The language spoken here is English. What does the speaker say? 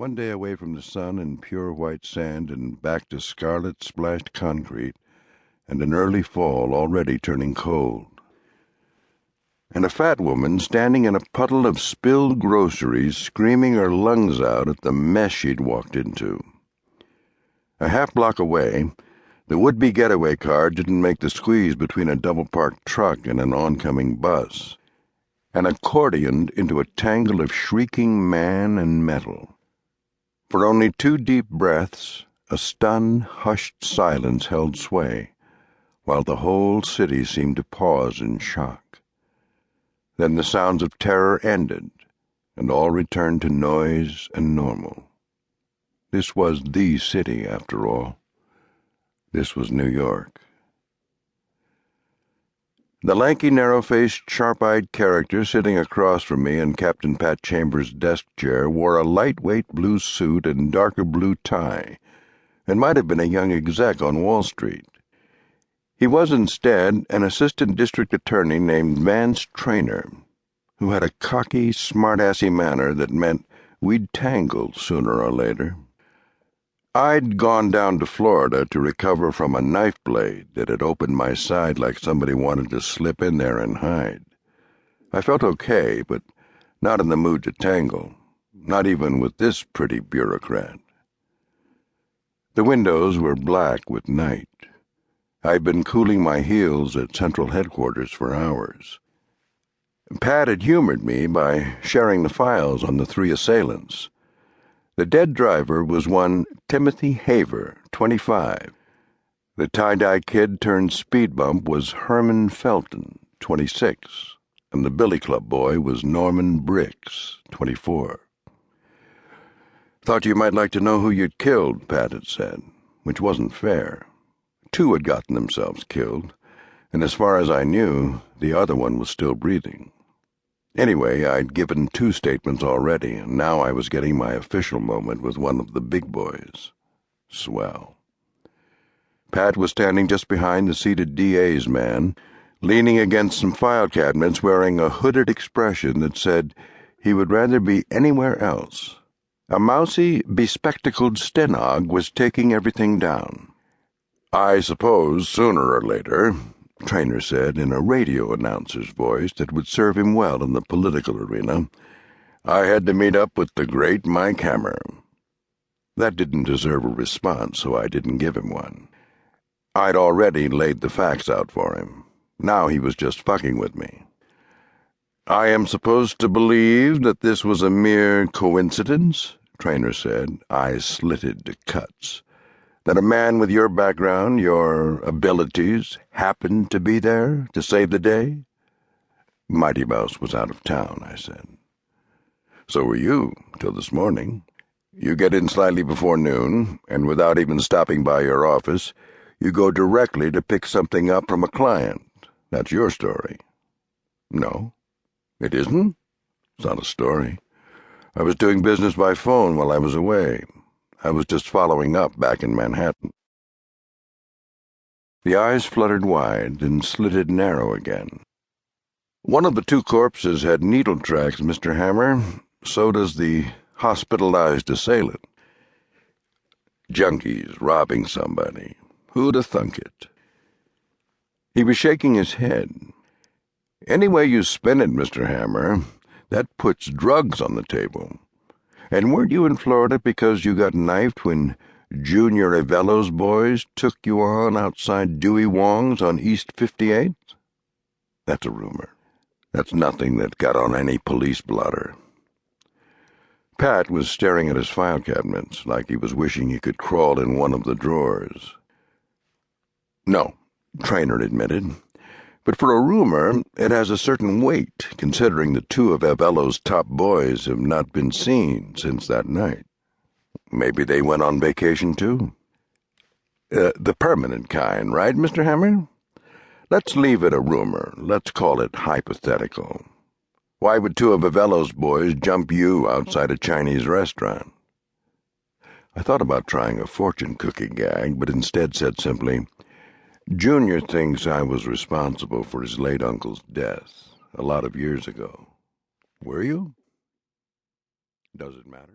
One day away from the sun and pure white sand and back to scarlet splashed concrete and an early fall already turning cold. And a fat woman standing in a puddle of spilled groceries screaming her lungs out at the mess she'd walked into. A half-block away, the would-be getaway car didn't make the squeeze between a double-parked truck and an oncoming bus, and accordioned into a tangle of shrieking man and metal. For only 2 deep breaths, a stunned, hushed silence held sway, while the whole city seemed to pause in shock. Then the sounds of terror ended, and all returned to noise and normal. This was the city, after all. This was New York. The lanky, narrow-faced, sharp-eyed character sitting across from me in Captain Pat Chambers' desk chair wore a lightweight blue suit and darker blue tie, and might have been a young exec on Wall Street. He was instead an assistant district attorney named Vance Traynor, who had a cocky, smart-assy manner that meant we'd tangle sooner or later. I'd gone down to Florida to recover from a knife blade that had opened my side like somebody wanted to slip in there and hide. I felt okay, but not in the mood to tangle, not even with this pretty bureaucrat. The windows were black with night. I'd been cooling my heels at Central Headquarters for hours. Pat had humored me by sharing the files on the 3 assailants. The dead driver was one Timothy Haver, 25. The tie-dye kid turned speed bump was Herman Felton, 26, and the billy club boy was Norman Briggs, 24. "Thought you might like to know who you'd killed," Pat had said, which wasn't fair. 2 had gotten themselves killed, and as far as I knew, the other one was still breathing. Anyway, I'd given 2 statements already, and now I was getting my official moment with one of the big boys. Swell. Pat was standing just behind the seated DA's man, leaning against some file cabinets wearing a hooded expression that said he would rather be anywhere else. A mousy, bespectacled stenog was taking everything down. "I suppose, sooner or later," Traynor said in a radio announcer's voice that would serve him well in the political arena, "I had to meet up with the great Mike Hammer." That didn't deserve a response, so I didn't give him one. I'd already laid the facts out for him. Now he was just fucking with me. "I am supposed to believe that this was a mere coincidence," Traynor said, eyes slitted to cuts. "That a man with your background, your abilities, happened to be there to save the day?" "Mighty Mouse was out of town," I said. "So were you, till this morning. You get in slightly before noon, and without even stopping by your office, you go directly to pick something up from a client. That's your story." "No, it isn't. It's not a story. I was doing business by phone while I was away. I was just following up back in Manhattan." The eyes fluttered wide and slitted narrow again. "One of the 2 corpses had needle tracks, Mr. Hammer. So does the hospitalized assailant. Junkies robbing somebody. Who'd have thunk it?" He was shaking his head. "Any way you spin it, Mr. Hammer, that puts drugs on the table. And weren't you in Florida because you got knifed when Junior Avello's boys took you on outside Dewey Wong's on East 58th? That's a rumor. That's nothing that got on any police blotter." Pat was staring at his file cabinets like he was wishing he could crawl in one of the drawers. "No," Traynor admitted. "But for a rumor, it has a certain weight, considering the 2 of Avello's top boys have not been seen since that night. Maybe they went on vacation, too. The permanent kind, right, Mr. Hammer? Let's leave it a rumor. Let's call it hypothetical. Why would 2 of Avello's boys jump you outside a Chinese restaurant?" I thought about trying a fortune-cookie gag, but instead said simply, "Junior thinks I was responsible for his late uncle's death a lot of years ago." "Were you?" "Does it matter?"